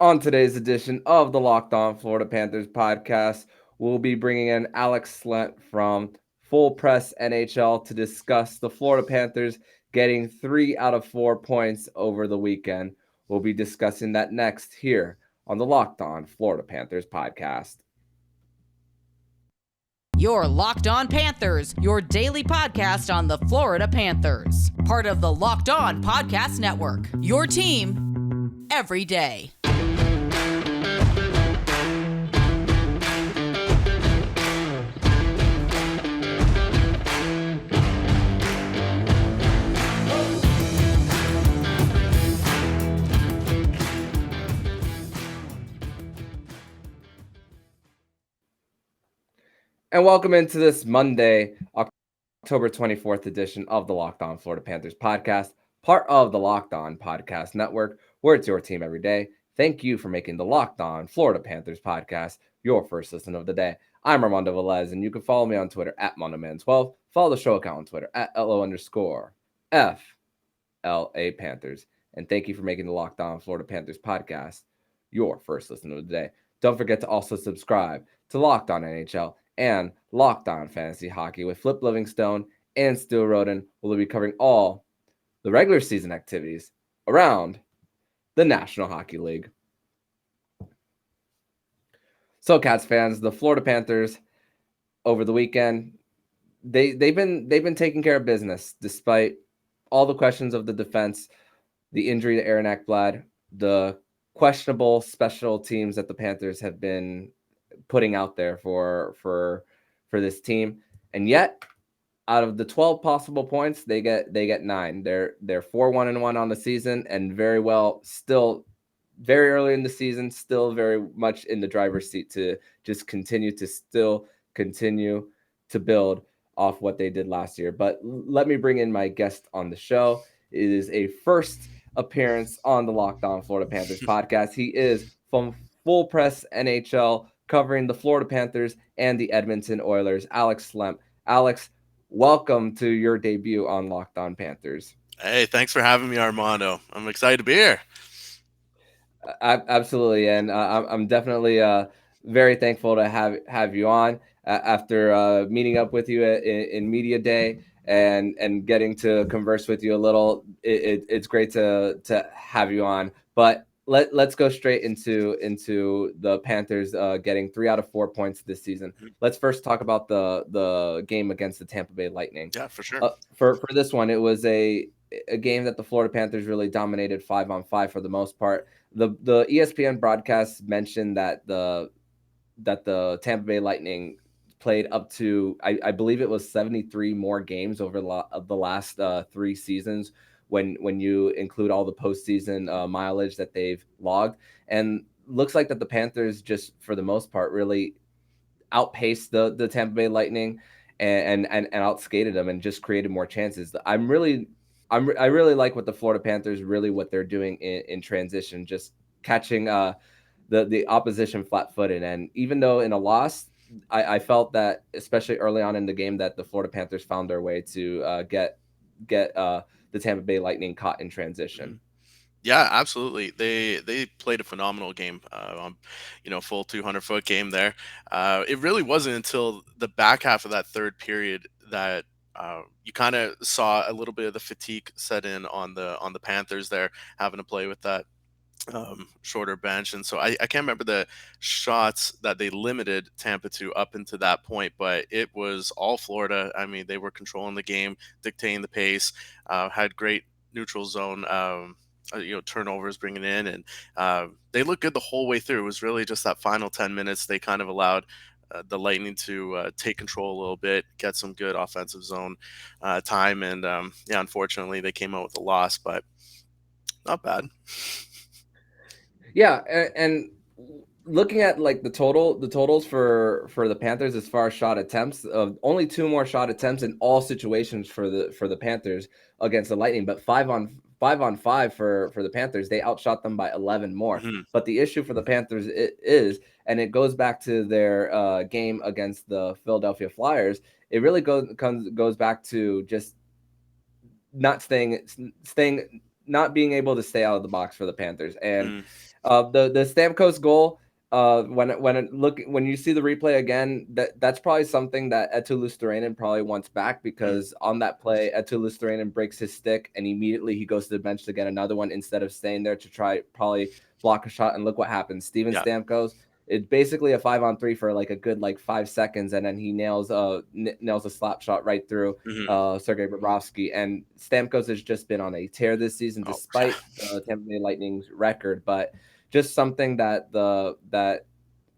On today's edition of the Locked On Florida Panthers podcast, we'll be bringing in Alex Slemp from Full Press NHL to discuss the Florida Panthers getting 3 out of 4 points over the weekend. We'll be discussing that next here on the Locked On Florida Panthers podcast. Your Locked On Panthers, your daily podcast on the Florida Panthers. Part of the Locked On Podcast Network. Your team every day. And welcome into this Monday, October 24th edition of the Locked On Florida Panthers podcast, part of the Locked On Podcast Network, where it's your team every day. Thank you for making the Locked On Florida Panthers podcast your first listen of the day. I'm Armando Velez, and you can follow me on Twitter at MondoMan12. Follow the show account on Twitter at LO_FLA Panthers. And thank you for making the Locked On Florida Panthers podcast your first listen of the day. Don't forget to also subscribe to Locked On NHL and Locked On Fantasy Hockey with Flip Livingstone and Stu Roden. We'll be covering all the regular season activities around the National Hockey League. So, Cats fans, the Florida Panthers over the weekend, they've been taking care of business despite all the questions of the defense, the injury to Aaron Ekblad, the questionable special teams that the Panthers have been putting out there for this team, and yet out of the 12 possible points, they get 9. They're 4-1-1 on the season, and very well still very early in the season, still very much in the driver's seat to just continue to build off what they did last year. But let me bring in my guest on the show. It is a first appearance on the Locked On Florida Panthers podcast. He is from Full Press NHL, covering the Florida Panthers and the Edmonton Oilers, Alex Slemp. Alex, welcome to your debut on Locked On Panthers. Hey, thanks for having me, Armando. I'm excited to be here. Absolutely, and I'm definitely very thankful to have you on after meeting up with you in media day and getting to converse with you a little. It's great to have you on, but let's go straight into the Panthers getting 3 out of 4 points this season. Let's first talk about the game against the Tampa Bay Lightning. Yeah, for sure. For this one, it was a game that the Florida Panthers really dominated 5-on-5 for the most part. The ESPN broadcast mentioned that the Tampa Bay Lightning played up to I believe it was 73 more games over the last 3 seasons when you include all the postseason mileage that they've logged, and looks like that the Panthers just for the most part really outpaced the Tampa Bay Lightning and outskated them and just created more chances. I really like what the Florida Panthers what they're doing in transition, just catching the opposition flat-footed. And even though in a loss, I felt that especially early on in the game that the Florida Panthers found their way to get the Tampa Bay Lightning caught in transition. Yeah, absolutely. They played a phenomenal game, full 200-foot game there. It really wasn't until the back half of that third period that you kind of saw a little bit of the fatigue set in on the Panthers there, having to play with that shorter bench. And so I can't remember the shots that they limited Tampa to up into that point, but it was all Florida. I mean, they were controlling the game, dictating the pace, had great neutral zone turnovers bringing in, and they looked good the whole way through. It was really just that final 10 minutes they kind of allowed the Lightning to take control a little bit, get some good offensive zone time, and unfortunately they came out with a loss, but not bad. Yeah, and looking at like the totals for the Panthers as far as shot attempts, only 2 more shot attempts in all situations for the Panthers against the Lightning, but 5-on-5 for the Panthers, they outshot them by 11 more. Mm-hmm. But the issue for the Panthers is, and it goes back to their game against the Philadelphia Flyers, it really goes back to just not staying not being able to stay out of the box for the Panthers. And Mm, the Stamkos goal, when you see the replay again, that's probably something that Eetu Luostarinen probably wants back, mm, because on that play, Eetu Luostarinen breaks his stick and immediately he goes to the bench to get another one instead of staying there to try probably block a shot. And look what happens. Steven yeah. Stamkos, it's basically a 5-on-3 for like a good 5 seconds, and then he nails a slap shot right through Hmm. Sergei Bobrovsky. And Stamkos has just been on a tear this season, Oh, yeah. despite the Tampa Bay Lightning's record. But just something that Eetu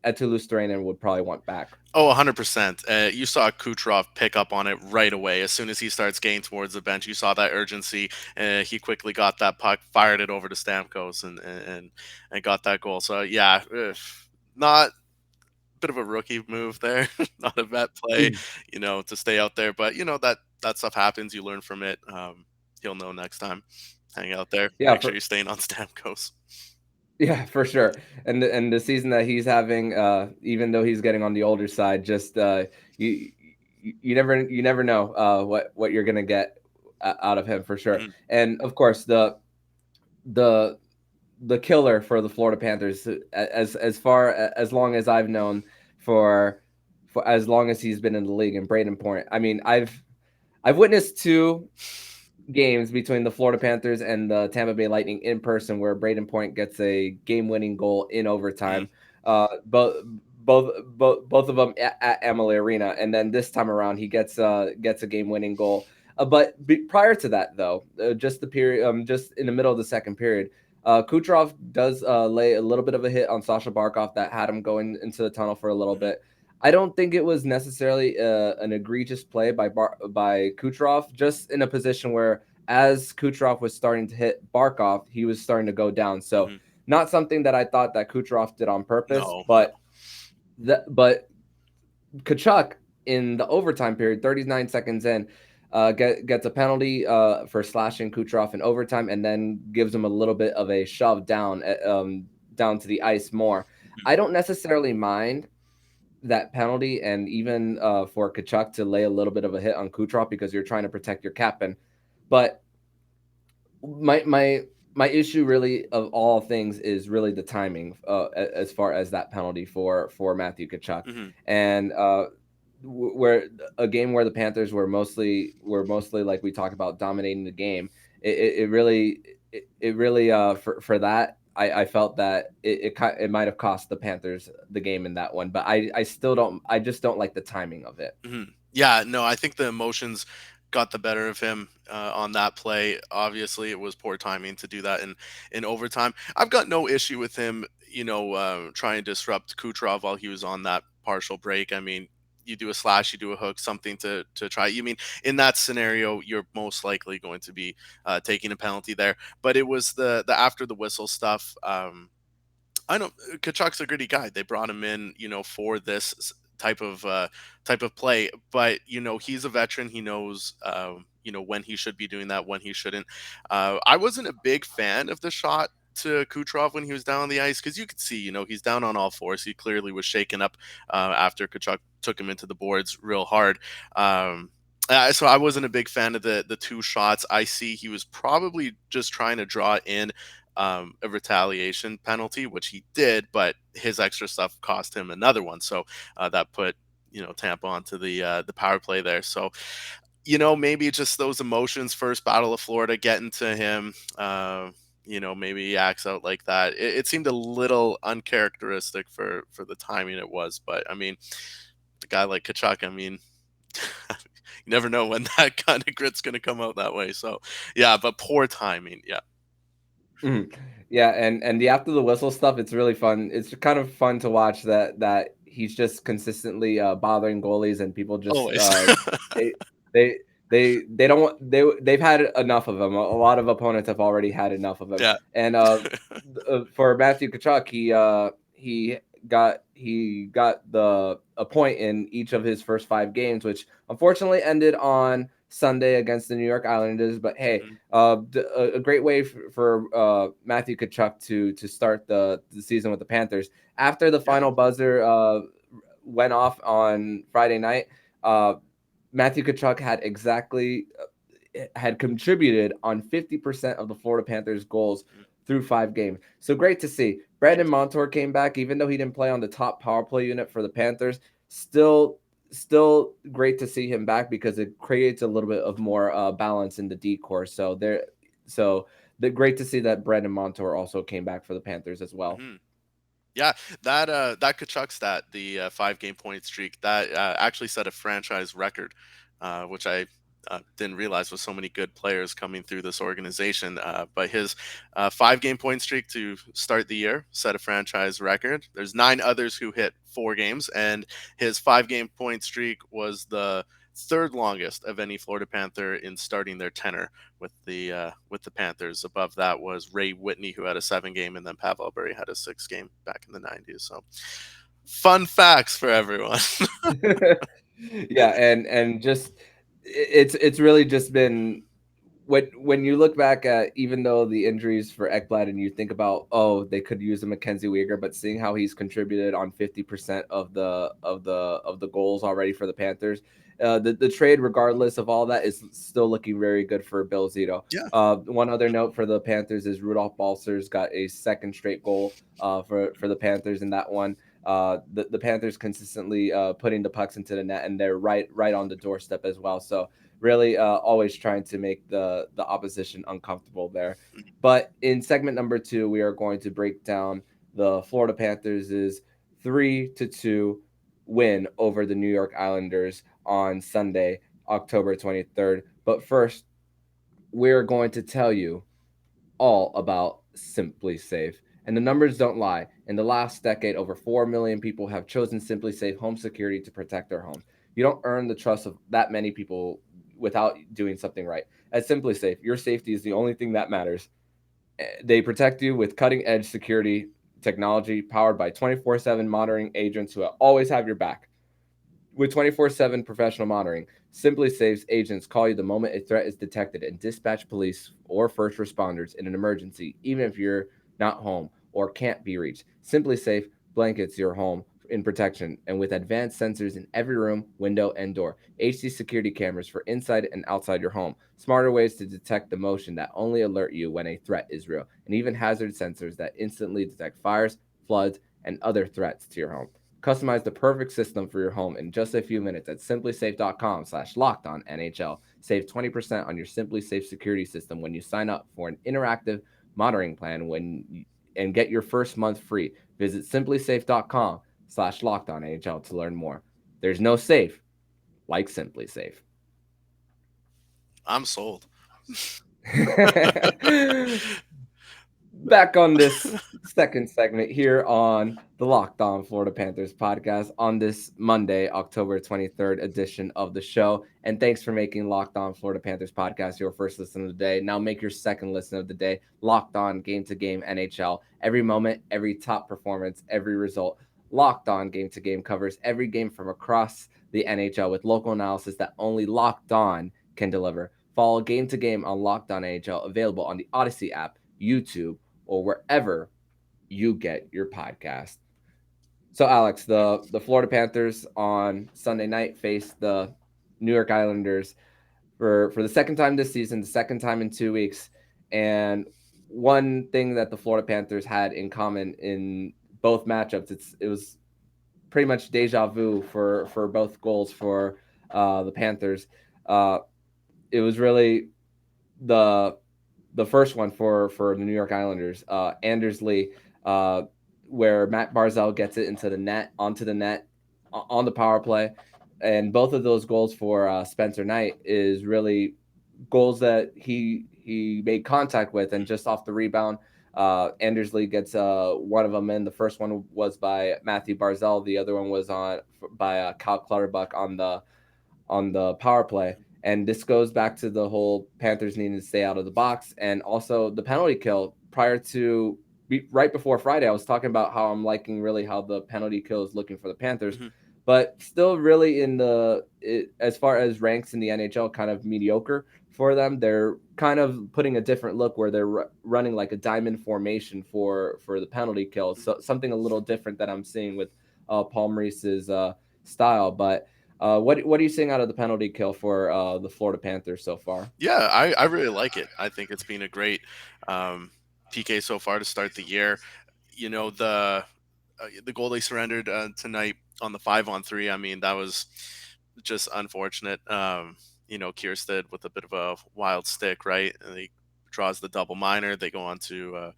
Luostarinen would probably want back. Oh, 100%. You saw Kucherov pick up on it right away. As soon as he starts getting towards the bench, you saw that urgency. He quickly got that puck, fired it over to Stamkos, and got that goal. So yeah, not bit of a rookie move there, not a vet play, to stay out there. But that stuff happens. You learn from it. He'll know next time. Hang out there. Yeah, Make sure you're staying on Stamkos. yeah, for sure. And the season that he's having, even though he's getting on the older side, just you you never know what you're gonna get out of him, for sure. Mhm. And of course, the the killer for the Florida Panthers, as far as long as I've known, for as long as he's been in the league, and Braden Point. I mean, I've witnessed two games between the Florida Panthers and the Tampa Bay Lightning in person where Braden Point gets a game-winning goal in Mhm. overtime. Both of them at Amalie Arena, and then this time around he gets a game-winning goal. Prior to that, though, just the period, just in the middle of the second period, Kucherov does lay a little bit of a hit on Sasha Barkov that had him going into the tunnel for a little Mhm. bit. I don't think it was necessarily an egregious play by Kucherov, just in a position where, as Kucherov was starting to hit Barkov, he was starting to go down. So Mhm. not something that I thought that Kucherov did on purpose, No, no. but Kachuk in the overtime period, 39 seconds in, gets a penalty for slashing Kucherov in overtime, and then gives him a little bit of a shove down to the ice more. Mhm. I don't necessarily mind that penalty, and even for Kachuk to lay a little bit of a hit on Kucherov, because you're trying to protect your captain. But my issue, really, of all things, is really the timing, as far as that penalty for Matthew Kachuk. Mhm. And where a game where the Panthers were mostly, like we talked about, dominating the game. It really for that, I felt that it might have cost the Panthers the game in that one. But I just don't like the timing of it. Mhm. Yeah, no, I think the emotions got the better of him on that play. Obviously, it was poor timing to do that in overtime. I've got no issue with him, trying to disrupt Kucherov while he was on that partial break. I mean, you do a slash, you do a hook, something to try. You mean in that scenario, you're most likely going to be taking a penalty there. But it was the after the whistle stuff. I don't. Kachuk's a gritty guy. They brought him in, for this type of play. But he's a veteran. He knows, when he should be doing that, when he shouldn't. I wasn't a big fan of the shot to Kucherov when he was down on the ice, because you could see, he's down on all fours. He clearly was shaken up after Kachuk took him into the boards real hard. So I wasn't a big fan of the two shots. I see he was probably just trying to draw in a retaliation penalty, which he did, but his extra stuff cost him another one. So that put Tampa onto the power play there. So maybe just those emotions, first Battle of Florida, getting to him. Maybe he acts out like that. It seemed a little uncharacteristic for the timing it was, but I mean, the guy like Kachuk, I mean. You never know when that kind of grit's going to come out that way. So, yeah, but poor timing. Yeah. Mhm. Yeah, and the after the whistle stuff, it's really fun. It's kind of fun to watch that he's just consistently bothering goalies, and people just Always. they they they don't want they've had enough of him. A lot of opponents have already had enough of him. Yeah. And for Matthew Tkachuk, he got the a point in each of his first 5 games, which unfortunately ended on Sunday against the New York Islanders. But hey, Mhm. a great way for Matthew Tkachuk to start the season with the Panthers. After the Yeah. final buzzer went off on Friday night, Matthew Tkachuk had exactly had contributed on 50% of the Florida Panthers goals Mhm. through 5 games. So great to see. Brandon Montour came back, even though he didn't play on the top power play unit for the Panthers. Still great to see him back because it creates a little bit of more balance in the decor. So the great to see that Brandon Montour also came back for the Panthers as well. Mhm. Yeah, that Kachuk stat, the 5 game point streak, that actually set a franchise record, which I didn't realize with so many good players coming through this organization. But his 5 game point streak to start the year set a franchise record. There's 9 others who hit 4 games, and his 5 game point streak was the third longest of any Florida Panther in starting their tenor with the Panthers. Above that was Ray Whitney, who had a 7 game, and then Pavel Bure had a 6 game back in the '90s. So, fun facts for everyone. Yeah, and just it's really just been when you look back at, even though the injuries for Ekblad, and you think about, oh, they could use a Mackenzie Weegar, but seeing how he's contributed on 50% of the goals already for the Panthers, the trade, regardless of all that, is still looking very good for Bill Zito. Yeah. One other note for the Panthers is Rudolph Balcers got a second straight goal for the Panthers in that one. The Panthers consistently putting the pucks into the net, and they're right on the doorstep as well. So really always trying to make the opposition uncomfortable there. But in segment number 2, we are going to break down the Florida Panthers' 3-2 win over the New York Islanders on Sunday, October 23rd. But first, we're going to tell you all about SimpliSafe. And the numbers don't lie. In the last decade, over 4 million people have chosen SimpliSafe home security to protect their homes. You don't earn the trust of that many people without doing something right. At SimpliSafe, your safety is the only thing that matters. They protect you with cutting-edge security technology powered by 24/7 monitoring agents who always have your back. With 24/7 professional monitoring, SimpliSafe's agents call you the moment a threat is detected and dispatch police or first responders in an emergency, even if you're not home or can't be reached. SimpliSafe blankets your home in protection, and with advanced sensors in every room, window, and door, HD security cameras for inside and outside your home, smarter ways to detect the motion that only alert you when a threat is real, and even hazard sensors that instantly detect fires, floods, and other threats to your home. Customize the perfect system for your home in just a few minutes at simplisafe.com/lockedonnhl. Save 20% on your SimpliSafe security system when you sign up for an interactive monitoring plan and get your first month free. Visit simplisafe.com/lockedonnhl to learn more. There's no safe like SimpliSafe. I'm sold. Back on this second segment here on the Locked On Florida Panthers podcast on this Monday, October 23rd edition of the show. And thanks for making Locked On Florida Panthers podcast your first listen of the day. Now make your second listen of the day, Locked On Game to Game NHL. Every moment, every top performance, every result. Locked On Game to Game covers every game from across the NHL with local analysis that only Locked On can deliver. Follow Game to Game on Locked On NHL, available on the Odyssey app, YouTube, or wherever you get your podcast. So, Alex, the Florida Panthers on Sunday night faced the New York Islanders for the second time this season, the second time in 2 weeks. And one thing that the Florida Panthers had in common in both matchups, it was pretty much deja vu for both goals for the Panthers. It was really the first one for the New York Islanders, Anders Lee, where Matt Barzal gets it onto the net on the power play, and both of those goals for Spencer Knight is really goals that he made contact with, and just off the rebound, Anders Lee gets one of them in. The first one was by Matthew Barzal, the other one was by Kyle Clutterbuck on the power play. And this goes back to the whole Panthers needing to stay out of the box, and also the penalty kill right before Friday. I was talking about how I'm liking really how the penalty kill is looking for the Panthers, but still really as far as ranks in the NHL, kind of mediocre for them. They're kind of putting a different look where they're running like a diamond formation for the penalty kill. So something a little different that I'm seeing with Paul Maurice's style, but What are you seeing out of the penalty kill for the Florida Panthers so far? Yeah, I really like it. I think it's been a great um, PK so far to start the year. You know, the goal they surrendered tonight on the 5-on-3. I mean, that was just unfortunate. Kiersted with a bit of a wild stick, right? And he draws the double minor. They go on to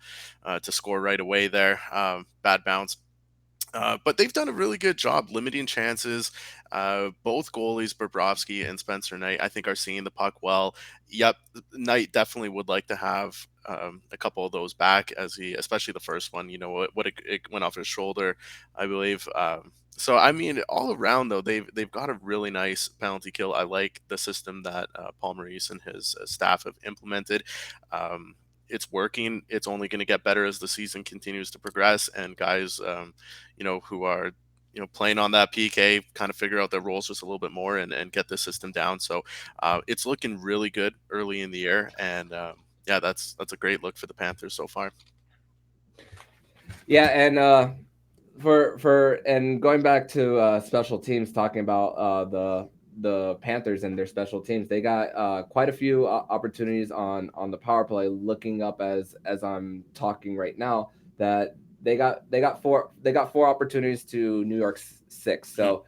score right away there. Bad bounce. But they've done a really good job limiting chances. Both goalies, Bobrovsky and Spencer Knight, I think are seeing the puck well. Yep, Knight definitely would like to have a couple of those back, especially the first one. You know it went off his shoulder, I believe. So I mean, all around though, they've got a really nice penalty kill. I like the system that Paul Maurice and his staff have implemented. Um, it's working. It's only going to get better as the season continues to progress, and guys, who are playing on that PK kind of figure out their roles just a little bit more and get the system down. So it's looking really good early in the year, and yeah, that's a great look for the Panthers so far. Yeah, and for and going back to special teams, talking about the Panthers and their special teams, they got quite a few opportunities on the power play. Looking up as I'm talking right now, that they got four opportunities to New York's six. Mhm. So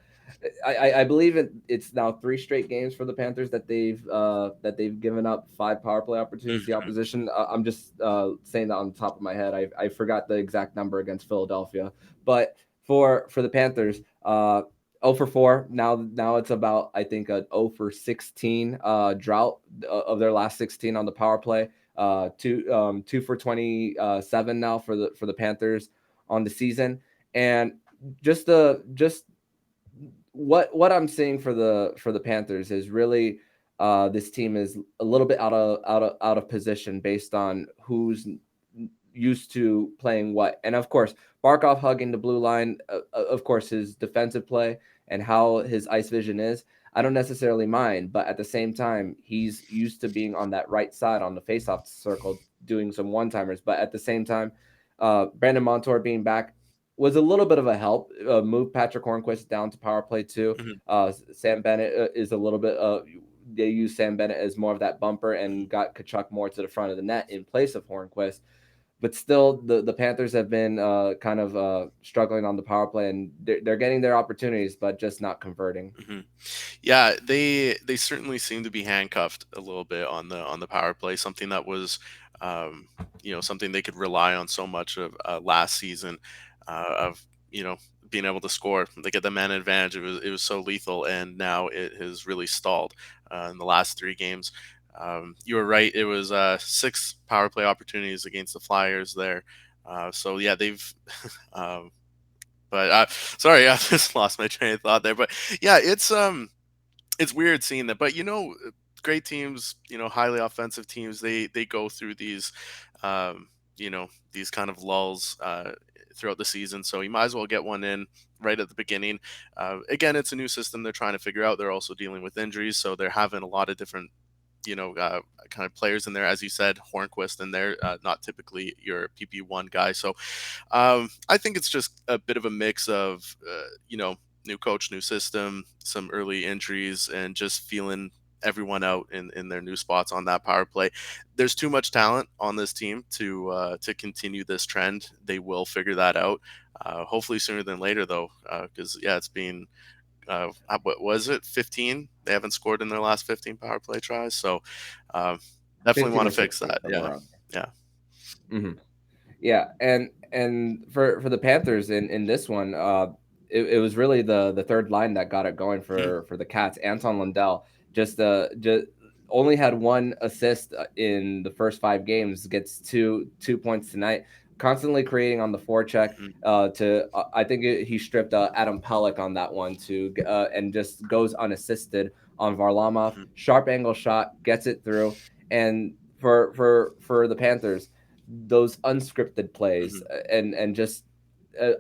I believe it's now three straight games for the Panthers that they've given up five power play opportunities to the Mhm. opposition. I'm just saying that on the top of my head. I forgot the exact number against Philadelphia, but for the Panthers, 0 for 4. Now it's about, I think, a 0 for 16 drought of their last 16 on the power play. Two for 27 now for the Panthers on the season, and just what I'm seeing for the Panthers is really this team is a little bit out of position based on who's used to playing what. And of course, Barkov hugging the blue line, of course, his defensive play and how his ice vision is, I don't necessarily mind. But at the same time, he's used to being on that right side on the faceoff circle, doing some one timers. But at the same time, Brandon Montour being back was a little bit of a help. Move Patrick Hornquist down to power play too. Mhm. Sam Bennett is a little bit. They use Sam Bennett as more of that bumper Mhm. and got Kachuk more to the front of the net in place of Hornquist. But still, the Panthers have been kind of struggling on the power play, and they're getting their opportunities, but just not converting. Mhm. Yeah, they certainly seem to be handcuffed a little bit on the power play. Something that was, um, something they could rely on so much of last season, of you know being able to score. They get the man advantage. It was so lethal, and now it has really stalled in the last three games. You were right. It was six power play opportunities against the Flyers there. So yeah, they've um, but sorry, I just lost my train of thought there. But yeah, it's weird seeing that. But great teams, highly offensive teams, they go through um, these kind of lulls throughout the season. So you might as well get one in right at the beginning. Again, it's a new system they're trying to figure out. They're also dealing with injuries, so they're having a lot of different kind of players in there, as you said, Hornquist in there, not typically your PP1 guy. So I think it's just a bit of a mix of, new coach, new system, some early injuries, and just feeling everyone out in their new spots on that power play. There's too much talent on this team to continue this trend. They will figure that out. Hopefully sooner than later, though, because yeah, it's been what was it, 15? They haven't scored in their last 15 power play tries, so uh, definitely 15 want or to fix 16, that. somewhere Yeah, around yeah. there. Yeah, and for the Panthers in this one, it was really the third line that got it going Mhm. for the Cats. Anton Lundell just only had one assist in the first 5 games, gets two points tonight. Constantly creating on the forecheck. Mhm. I think he stripped Adam Pelech on that one too, and just goes unassisted on Varlamov. Mhm. Sharp angle shot, gets it through, and for the Panthers, those unscripted plays Mhm. and just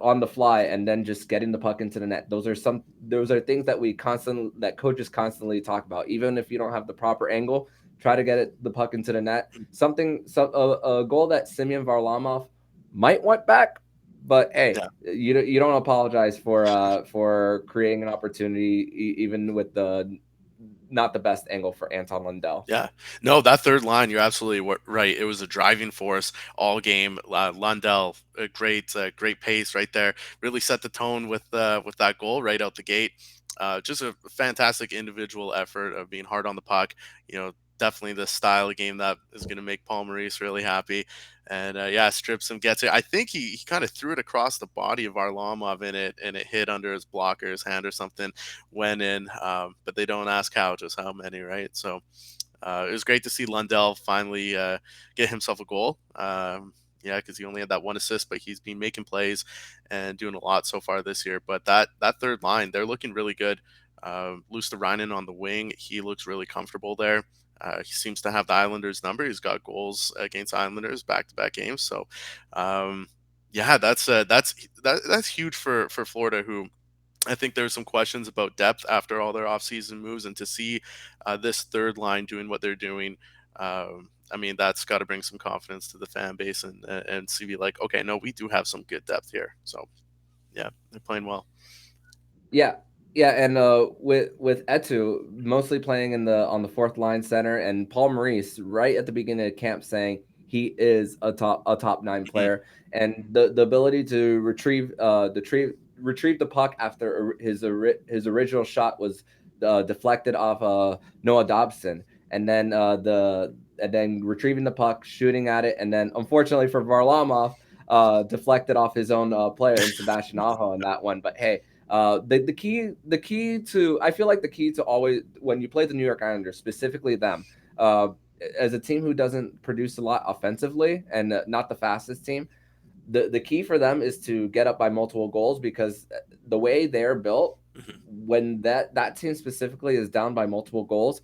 on the fly, and then just getting the puck into the net. Those are things that coaches constantly talk about. Even if you don't have the proper angle, try to the puck into the net. A goal that Semyon Varlamov might want back. But hey, Yeah. you don't apologize for creating an opportunity, even with the not the best angle for Anton Lundell. Yeah, no, that third line, you're absolutely right. It was a driving force all game. Lundell, a great pace right there. Really set the tone with that goal right out the gate. Just a fantastic individual effort of being hard on the puck. Definitely the style of game that is going to make Paul Maurice really happy. And yeah, strips him, gets it. I think he kind of threw it across the body of Varlamov and it hit under his blocker, his hand or something, went in. But they don't ask how, just how many, right? So it was great to see Lundell finally get himself a goal. Yeah, because he only had that one assist, but he's been making plays and doing a lot so far this year. But that third line, they're looking really good. Reinhart on the wing, he looks really comfortable there. He seems to have the Islanders' number. He's got goals against Islanders back-to-back games. So, yeah, that's huge for Florida, who I think there's some questions about depth after all their offseason moves, and to see this third line doing what they're doing, I mean, that's got to bring some confidence to the fan base and see like, okay, no, we do have some good depth here. So yeah, they're playing well. Yeah, yeah, and with Etu mostly playing in the on the fourth line center, and Paul Maurice right at the beginning of camp saying he is a top nine Mhm, player, and the ability to retrieve the puck after his original shot was deflected off Noah Dobson, and then retrieving the puck, shooting at it, and then unfortunately for Varlamov, deflected off his own player in Sebastian Aho in that one. But hey, the key to I feel like the key to always when you play the New York Islanders, specifically them, uh, as a team who doesn't produce a lot offensively and not the fastest team, the key for them is to get up by multiple goals, because the way they're built, mhm, when that team specifically is down by multiple goals,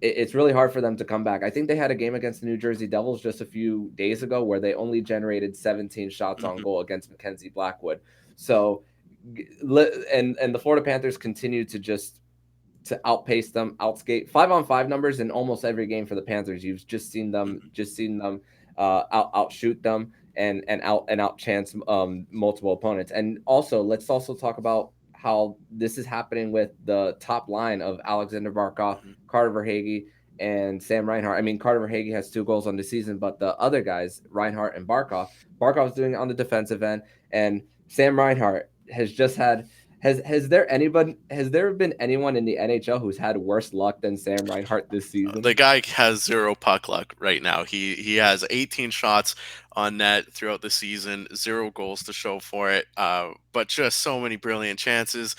it's really hard for them to come back. I think they had a game against the New Jersey Devils just a few days ago where they only generated 17 shots on mhm, goal against Mackenzie Blackwood. So, and the Florida Panthers continue to just to outpace them, outskate 5-on-5 numbers in almost every game for the Panthers. You've mhm, just seen them outshoot them and out chance multiple opponents. And also, let's also talk about how this is happening with the top line of Aleksander Barkov, mhm, Carter Verhaeghe, and Sam Reinhart. I mean, Carter Verhaeghe has 2 goals on the season, but the other guys, Reinhart and Barkov's doing it on the defensive end, and Sam Reinhart has just had has there been anyone in the NHL who's had worse luck than Sam Reinhart this season? The guy has zero puck luck right now. He has 18 shots on net throughout the season, zero goals to show for it, but just so many brilliant chances.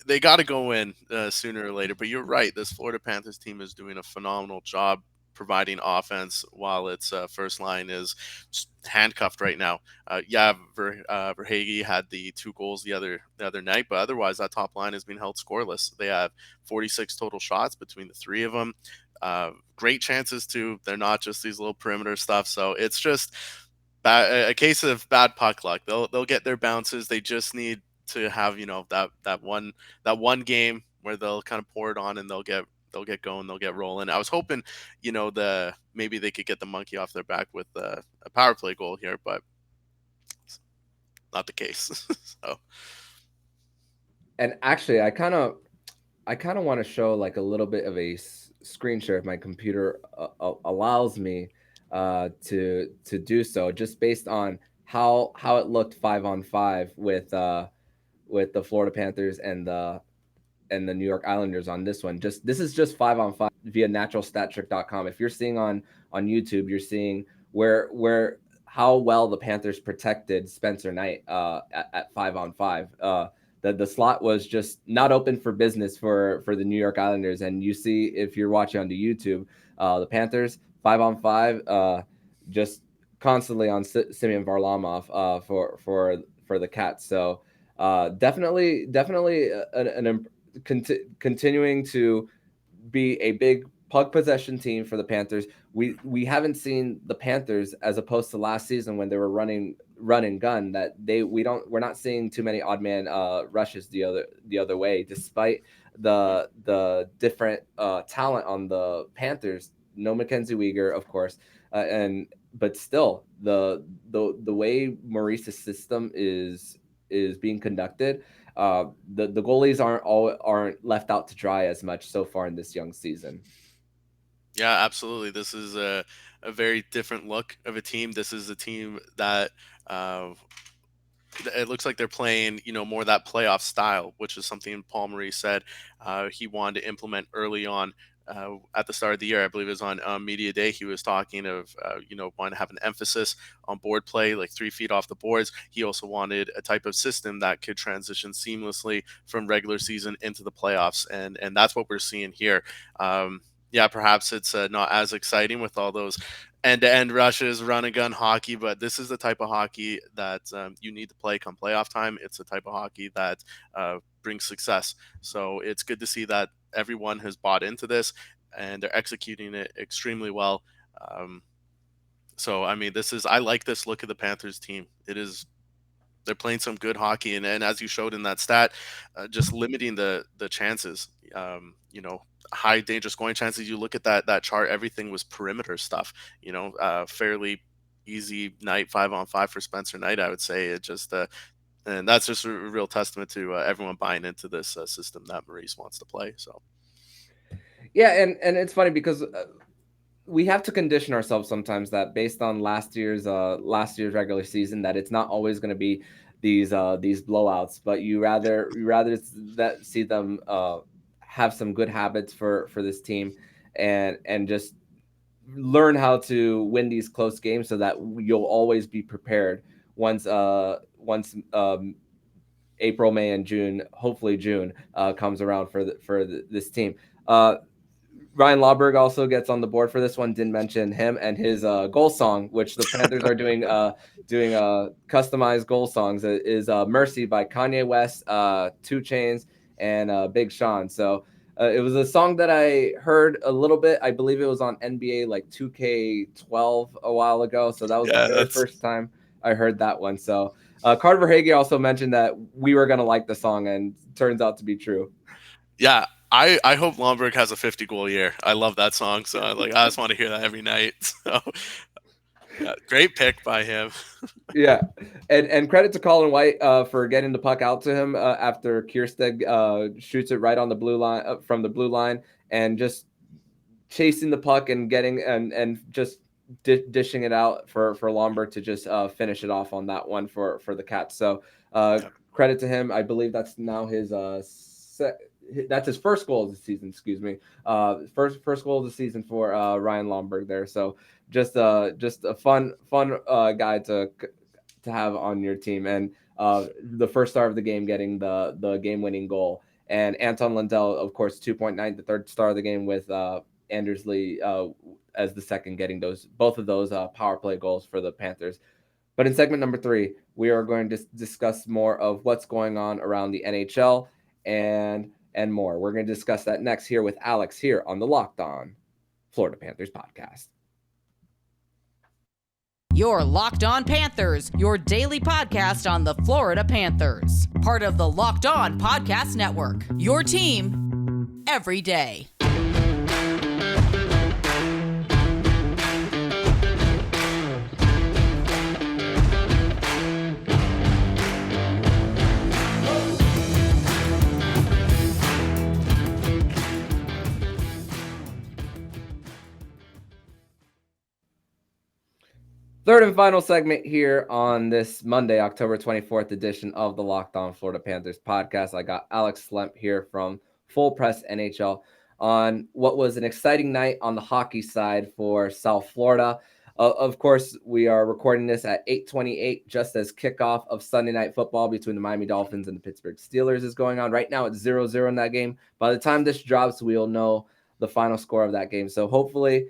They got to go in sooner or later. But you're right. This Florida Panthers team is doing a phenomenal job providing offense while its first line is handcuffed right now. Yeah, Verhage had the 2 goals the other night, but otherwise that top line has been held scoreless. They have 46 total shots between the three of them. Great chances too. They're not just these little perimeter stuff. So it's just a case of bad puck luck. They'll get their bounces. They just need to have that one game where they'll kind of pour it on and they'll get going, they'll get rolling. I was hoping, the maybe they could get the monkey off their back with a power play goal here, but it's not the case. So And actually, I kind of want to show like a little bit of a screen share if my computer allows me to do so, just based on how it looked 5-on-5 with the Florida Panthers and the New York Islanders on this one. Just this is just 5-on-5 via naturalstattrick.com. If you're seeing on YouTube, you're seeing where how well the Panthers protected Spencer Knight at 5-on-5. The slot was just not open for business for the New York Islanders. And you see, if you're watching on the YouTube, the Panthers 5-on-5 just constantly on Simeon Varlamov for the Cats. So definitely an continuing to be a big puck possession team for the Panthers. We haven't seen the Panthers, as opposed to last season when they were running run and gun, that we're not seeing too many odd man rushes the other way, despite the different talent on the Panthers. No Mackenzie Weegar, of course, and but still the way Maurice's system is being conducted, the goalies aren't left out to dry as much so far in this young season. Yeah, absolutely. This is a very different look of a team. This is a team that uh, it looks like they're playing, more that playoff style, which is something Paul Maurice said he wanted to implement early on. At the start of the year, I believe it was on media day. He was talking of, wanting to have an emphasis on board play, like 3 feet off the boards. He also wanted a type of system that could transition seamlessly from regular season into the playoffs, and that's what we're seeing here. Yeah, perhaps it's not as exciting with all those end-to-end rushes, run and gun hockey, but this is the type of hockey that you need to play come playoff time. It's the type of hockey that brings success. So it's good to see that everyone has bought into this and they're executing it extremely well. Um, so I mean, I like this look of the Panthers team. They're playing some good hockey, and as you showed in that stat, just limiting the chances. High danger scoring chances. You look at that chart, everything was perimeter stuff. Fairly easy night 5-on-5 for Spencer Knight. I would say it just and that's just a real testament to everyone buying into this system that Maurice wants to play. So Yeah, and it's funny because we have to condition ourselves sometimes that based on last year's regular season, that it's not always going to be these blowouts, but you rather that see them have some good habits for this team, and just learn how to win these close games so that you'll always be prepared once April, May, and June, hopefully June, comes around this team. Ryan Lawberg also gets on the board for this one. Didn't mention him and his goal song, which the Panthers are doing customized goal songs. Is "Mercy" by Kanye West, 2 Chainz, and Big Sean. So it was a song that I heard a little bit. I believe it was on NBA like 2K12 a while ago. So that was the yeah, very that's first time I heard that one. So Carter Verhaeghe also mentioned that we were gonna like the song, and turns out to be true. yeah. I hope Lomberg has a 50-goal year. I love that song, so I just want to hear that every night. So yeah, great pick by him. Yeah, and credit to Colin White for getting the puck out to him after Kiersted shoots it right on the blue line from the blue line, and just chasing the puck and getting and just dishing it out for Lombard to just finish it off on that one for the Cats. So Yeah. credit to him. I believe that's now that's his first goal of the season. Excuse me, first goal of the season for Ryan Lomberg there. So just a fun guy to have on your team, and the first star of the game getting the game winning goal. And Anton Lundell, of course, 2.9, the third star of the game, with Anders Lee as the second, getting both of those power play goals for the Panthers. But in segment number 3, we are going to discuss more of what's going on around the NHL and more. We're going to discuss that next here with Alex here on the Locked On Florida Panthers podcast. Your Locked On Panthers, your daily podcast on the Florida Panthers. Part of the Locked On Podcast Network. Your team every day. Third and final segment here on this Monday, October 24th edition of the Locked On Florida Panthers podcast. I got Alex Slemp here from Full Press NHL on what was an exciting night on the hockey side for South Florida. Of course, we are recording this at 8:28, just as kickoff of Sunday Night Football between the Miami Dolphins and the Pittsburgh Steelers is going on. Right now, it's 0-0 in that game. By the time this drops, we'll know the final score of that game. So hopefully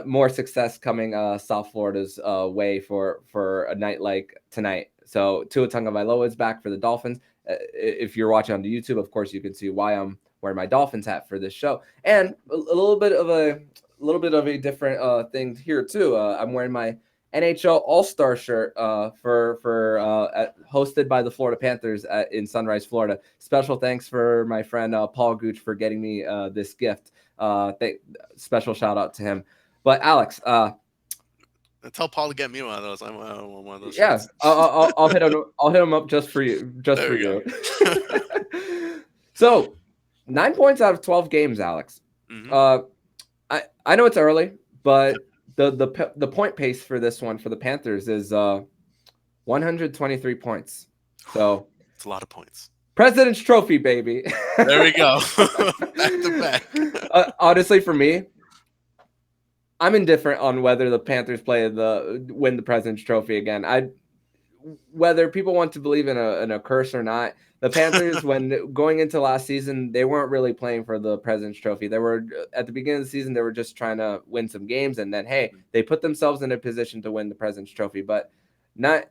more success coming South Florida's way for a night like tonight. So Tua Tagovailoa is back for the Dolphins. If you're watching on the YouTube, of course, you can see why I'm wearing my Dolphins hat for this show, and a little bit of a different thing here too. I'm wearing my NHL All-Star shirt hosted by the Florida Panthers in Sunrise, Florida. Special thanks for my friend Paul Gooch for getting me this gift. Special shout out to him. But Alex, Tell Paul to get me one of those. I want one of those Yeah, shirts. I'll hit him. I'll hit him up just for you. Just There for we go. you. So, 9 points out of 12 games, Alex. Hmm. Uh, I know it's early, Yep. but the point pace for this one for the Panthers is 123 points. So, It's a lot of points. President's Trophy, baby. There we go. Back to back. Honestly, for me, I'm indifferent on whether the Panthers win the President's Trophy again. Whether people want to believe in a curse or not, the Panthers, when going into last season, they weren't really playing for the President's Trophy. They were at the beginning of the season, they were just trying to win some games, and then hey, they put themselves in a position to win the President's Trophy. But 9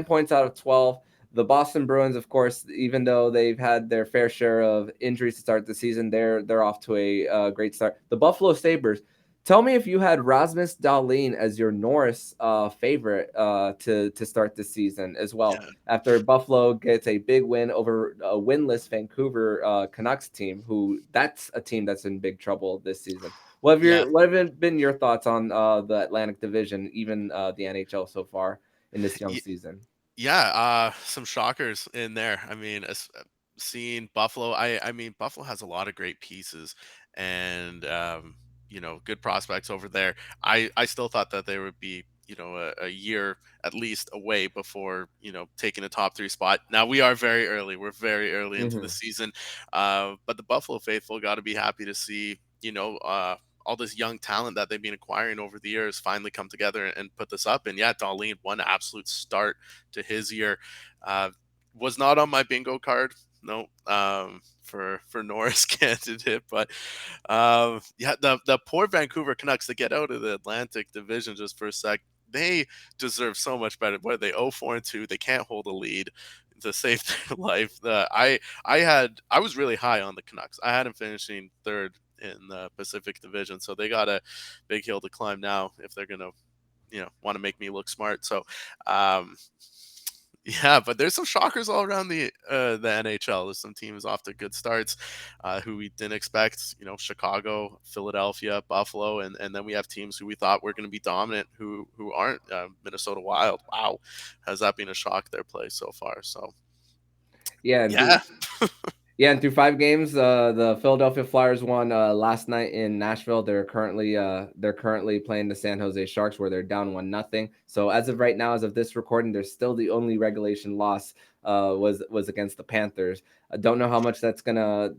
points out of 12. The Boston Bruins, of course, even though they've had their fair share of injuries to start the season, they're off to a great start. The Buffalo Sabres. Tell me if you had Rasmus Dahlin as your Norris favorite to start the season as well. Yeah. After Buffalo gets a big win over a winless Vancouver Canucks team, who that's a team that's in big trouble this season. Yeah. What have been your thoughts on the Atlantic Division, even the NHL so far in this young season? Yeah, some shockers in there. I mean, seeing Buffalo, I mean, Buffalo has a lot of great pieces and good prospects over there. I still thought that they would be, a year at least away before, taking a top three spot. Now we are very early. We're very early into the Mm-hmm. season. But the Buffalo faithful got to be happy to see, all this young talent that they've been acquiring over the years finally come together and put this up. And yeah, Darlene, one absolute start to his year. Uh, was not on my bingo card. No, for Norris candidate, but yeah, the poor Vancouver Canucks to get out of the Atlantic Division just for a sec. They deserve so much better. What are they? 0-4-2. They can't hold a lead to save their life. I was really high on the Canucks. I had them finishing third in the Pacific Division, so they got a big hill to climb now if they're gonna want to make me look smart. So um yeah, but there's some shockers all around the NHL. There's some teams off to good starts who we didn't expect. Chicago, Philadelphia, Buffalo, and then we have teams who we thought were going to be dominant who aren't. Minnesota Wild. Wow, has that been a shock their play so far? So Yeah, and yeah. Yeah, and through 5 games, the Philadelphia Flyers won last night in Nashville. They're currently playing the San Jose Sharks, where they're down 1-0. So as of right now, as of this recording, they're still the only regulation loss was against the Panthers. I don't know how much that's gonna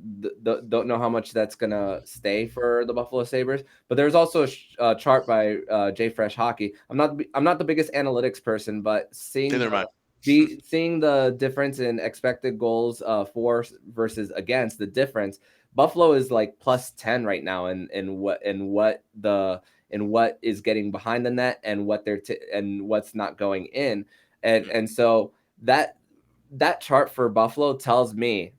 don't know how much that's gonna stay for the Buffalo Sabres. But there's also a chart by Jay Fresh Hockey. I'm not the biggest analytics person, but Neither am I. seeing the difference in expected goals for versus against, the difference, Buffalo is like plus 10 right now in what is getting behind the net and and what's not going in, and so that chart for Buffalo tells me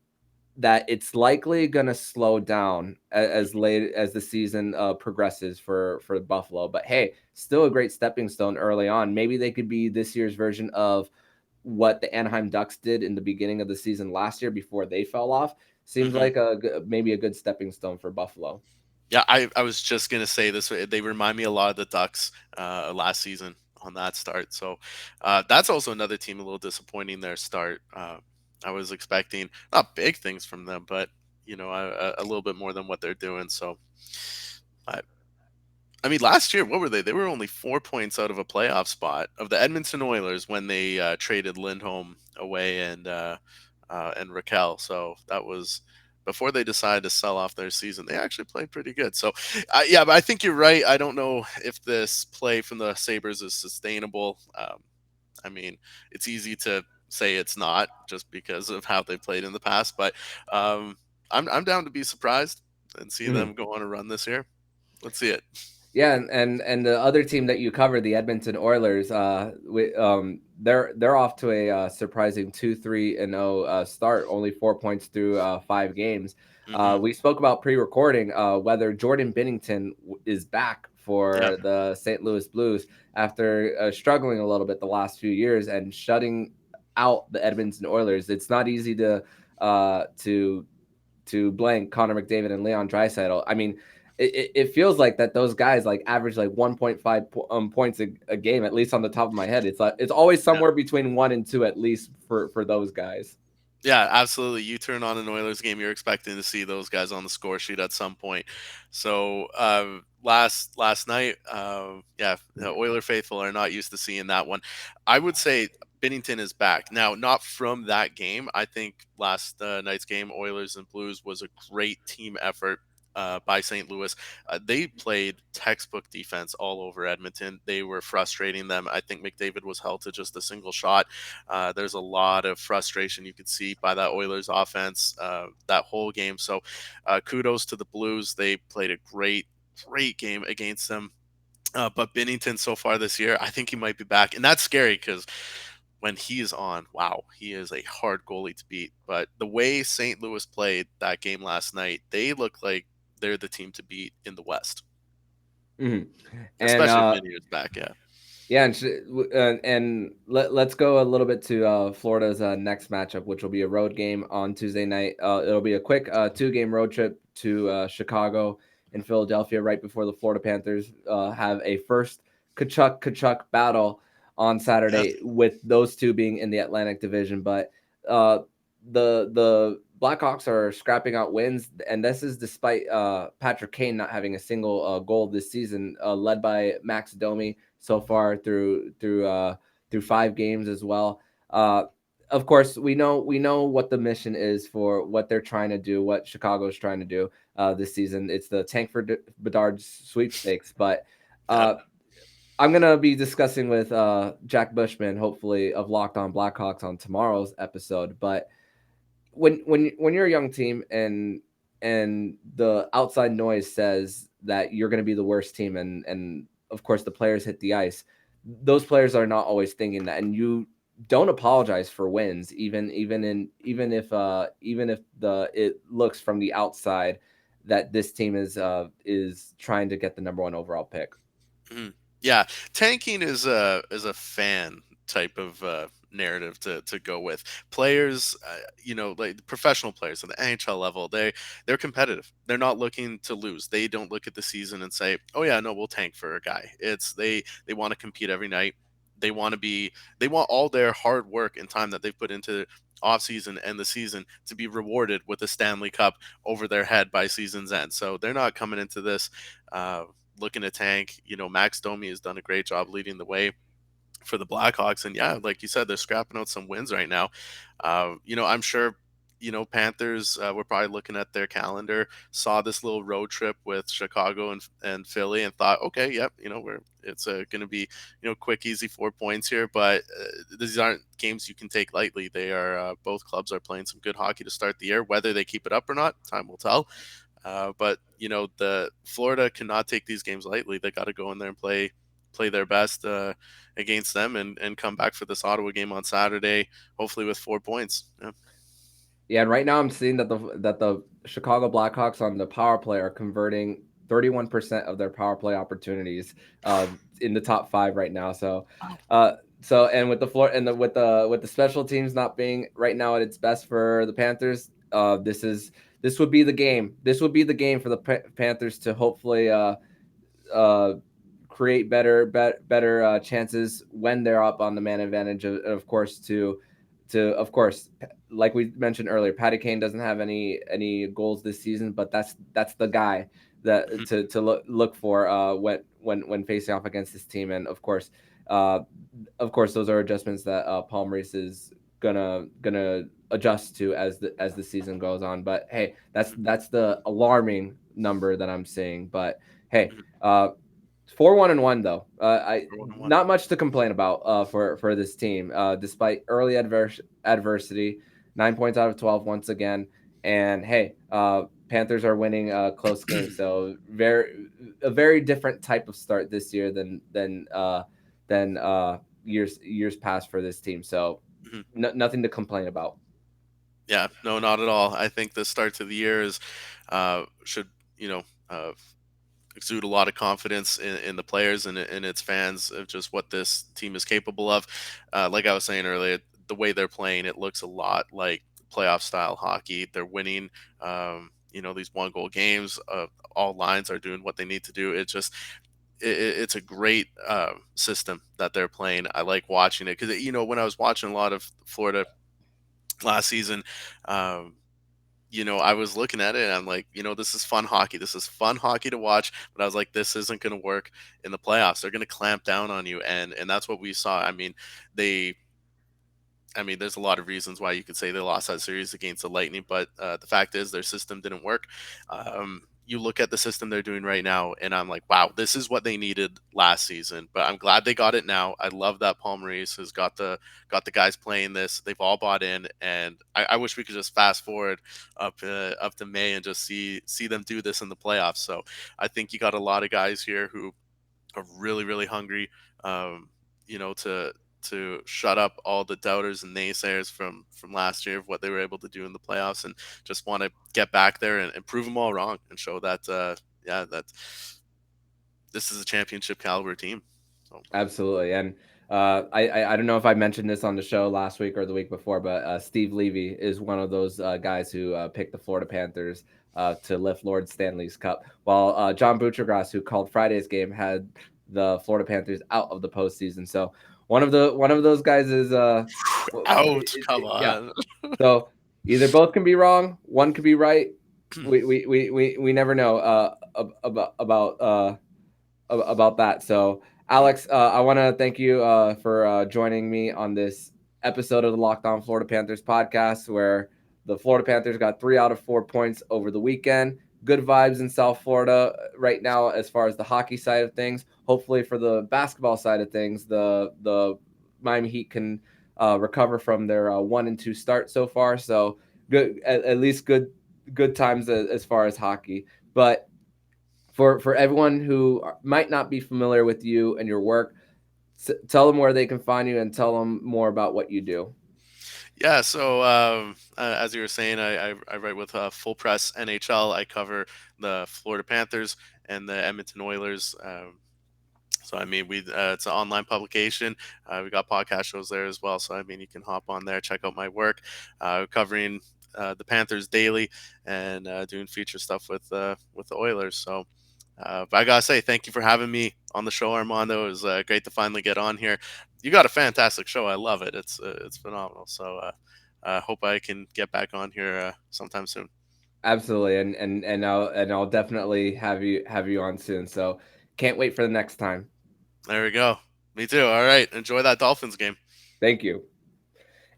that it's likely going to slow down as late as the season progresses for Buffalo. But hey, still a great stepping stone early on. Maybe they could be this year's version of what the Anaheim Ducks did in the beginning of the season last year before they fell off. Seems Mhm. like maybe a good stepping stone for Buffalo. Yeah, I was just gonna say this. They remind me a lot of the Ducks last season on that start. So that's also another team a little disappointing their start. I was expecting not big things from them, but a little bit more than what they're doing. So I, I mean, last year what were they? They were only 4 points out of a playoff spot of the Edmonton Oilers when they traded Lindholm away and Raquel. So that was before they decided to sell off their season. They actually played pretty good. So, yeah, but I think you're right. I don't know if this play from the Sabres is sustainable. I mean, it's easy to say it's not just because of how they played in the past, but um, I'm down to be surprised and see Mhm. them go on a run this year. Let's see it. Yeah, and the other team that you covered, the Edmonton Oilers, they're off to a surprising 2-3-0 start, only 4 points through 5 games. Hmm. We spoke about pre-recording whether Jordan Binnington is back Yeah. for the St. Louis Blues after struggling a little bit the last few years and shutting out the Edmonton Oilers. It's not easy to blank Connor McDavid and Leon Draisaitl. I mean, it feels like that those guys like average like 1.5 points a game, at least on the top of my head. It's always somewhere between 1 and 2 at least for those guys. Yeah, absolutely. You turn on an Oilers game, you're expecting to see those guys on the score sheet at some point. So last night, yeah, the Oiler faithful are not used to seeing that one. I would say Binnington is back now, not from that game. I think last night's game, Oilers and Blues, was a great team effort. By St. Louis. They played textbook defense all over Edmonton. They were frustrating them. I think McDavid was held to just a single shot. There's a lot of frustration you could see by that Oilers offense that whole game. So kudos to the Blues. They played a great game against them. But Binnington so far this year, I think he might be back. And that's scary because when he is on, wow, he is a hard goalie to beat. But the way St. Louis played that game last night, they look like they're the team to beat in the West, Mm-hmm. And especially if Vinny is back. Yeah. yeah, and let's go a little bit to Florida's next matchup, which will be a road game on Tuesday night. It'll be a quick 2-game road trip to Chicago and Philadelphia right before the Florida Panthers have a first Kachuk battle on Yes. Saturday, with those two being in the Atlantic Division. But uh, the Blackhawks are scrapping out wins, and this is despite Patrick Kane not having a single goal this season, led by Max Domi so far through 5 games as well. Of course, we know what the mission is for what they're trying to do, what Chicago's trying to do this season. It's the Tank for Bedard sweepstakes, but Yep. I'm gonna be discussing with Jack Bushman, hopefully, of Locked On Blackhawks on tomorrow's episode. But when you're a young team and the outside noise says that you're going to be the worst team, and of course the players hit the ice, those players are not always thinking that, and you don't apologize for wins, even if the it looks from the outside that this team is trying to get the number 1 overall pick. Mhm. Yeah, tanking is a fan type of narrative to go with. Players, like professional players at the NHL level, they're competitive. They're not looking to lose. They don't look at the season and say, "Oh yeah, no, we'll tank for a guy." It's they want to compete every night. They want to be they want all their hard work and time that they've put into off season and the season to be rewarded with a Stanley Cup over their head by season's end. So they're not coming into this uh, looking to tank. Max Domi has done a great job leading the way for the Blackhawks. And yeah, like you said, they're scrapping out some wins right now. I'm sure, Panthers were probably looking at their calendar, saw this little road trip with Chicago and Philly and thought, okay, yep, it's going to be, quick, easy 4 points here. But these aren't games you can take lightly. They are, both clubs are playing some good hockey to start the year. Whether they keep it up or not, time will tell. But the Florida cannot take these games lightly. They got to go in there and play their best against them and come back for this Ottawa game on Saturday, hopefully with 4 points. Yeah. Yeah, and right now I'm seeing that the Chicago Blackhawks on the power play are converting 31% of their power play opportunities in the top 5 right now. So and with the floor and with the special teams not being right now at its best for the Panthers, this would be the game. This would be the game for the Panthers to hopefully uh, create better chances when they're up on the man advantage. Of course, of course, like we mentioned earlier, Patty Kane doesn't have any goals this season, but that's the guy that to look for when facing off against this team. And uh, of course, those are adjustments that Paul Maurice is gonna adjust to as the season goes on. But hey, that's the alarming number that I'm seeing. But hey, 4-1-1 though. I For 1-1. Not much to complain about for this team, despite early adversity. 9 points out of 12 once again, and hey, Panthers are winning close games. So a very different type of start this year than years past for this team. So nothing to complain about. Yeah, no, not at all. I think the start to the year is should exude a lot of confidence in the players and its fans of just what this team is capable of. Like I was saying earlier, the way they're playing, it looks a lot like playoff style hockey. They're winning, these 1-goal games. All lines are doing what they need to do. It's a great system that they're playing. I like watching it because when I was watching a lot of Florida last season, um, I was looking at it and I'm like, this is fun hockey. This is fun hockey to watch. But I was like, this isn't going to work in the playoffs. They're going to clamp down on you, and that's what we saw. They there's a lot of reasons why you could say they lost that series against the Lightning, but the fact is their system didn't work. You look at the system they're doing right now, and I'm like, wow, this is what they needed last season. But I'm glad they got it now. I love that Paul Maurice has got the guys playing this. They've all bought in, and I wish we could just fast forward up to May and just see them do this in the playoffs. So I think you got a lot of guys here who are really, really hungry, to shut up all the doubters and naysayers from last year of what they were able to do in the playoffs, and just want to get back there and prove them all wrong and show that that this is a championship caliber team. So. Absolutely. And I don't know if I mentioned this on the show last week or the week before, but Steve Levy is one of those guys who picked the Florida Panthers to lift Lord Stanley's Cup, while John Buchergrass, who called Friday's game, had the Florida Panthers out of the postseason. So one of those guys is out. Come on. Yeah. So either both can be wrong, one could be right. We never know about that. So Alex, I want to thank you for joining me on this episode of the Locked On Florida Panthers podcast, where the Florida Panthers got 3 out of 4 points over the weekend. Good vibes in South Florida right now as far as the hockey side of things. Hopefully for the basketball side of things, the Miami Heat can recover from their 1-2 start so far. So good, at least good times as far as hockey. But for everyone who might not be familiar with you and your work, tell them where they can find you and tell them more about what you do. Yeah, so as you were saying, I write with Full Press NHL. I cover the Florida Panthers and the Edmonton Oilers. So it's an online publication. We got podcast shows there as well. So you can hop on there, check out my work, covering the Panthers daily, and doing feature stuff with the Oilers. So. But I gotta say, thank you for having me on the show, Armando. It was great to finally get on here. You got a fantastic show. I love it. It's phenomenal. So I hope I can get back on here sometime soon. Absolutely, and I'll definitely have you on soon. So can't wait for the next time. There we go. Me too. All right. Enjoy that Dolphins game. Thank you.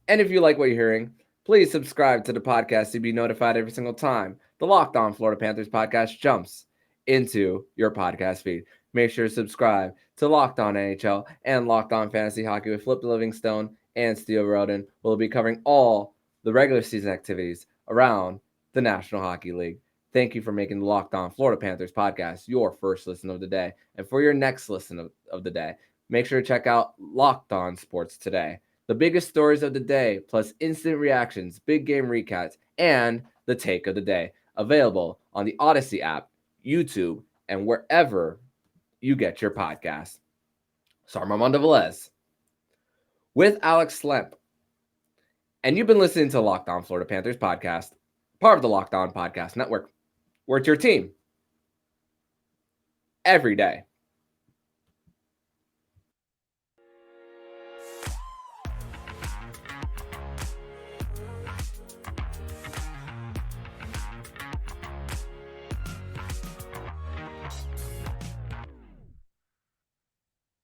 And if you like what you're hearing, please subscribe to the podcast to be notified every single time the Locked On Florida Panthers podcast jumps into your podcast feed. Make sure to subscribe to Locked On NHL and Locked On Fantasy Hockey with Flip Livingstone and Steele Roden. We'll be covering all the regular season activities around the National Hockey League. Thank you for making the Locked On Florida Panthers podcast your first listen of the day. And for your next listen of the day, make sure to check out Locked On Sports Today. The biggest stories of the day, plus instant reactions, big game recaps, and the take of the day. Available on the Odyssey app, YouTube, and wherever you get your podcasts. So I'm Armando Velez with Alex Slemp. And you've been listening to Locked On Florida Panthers podcast, part of the Locked On Podcast Network. We're your team every day.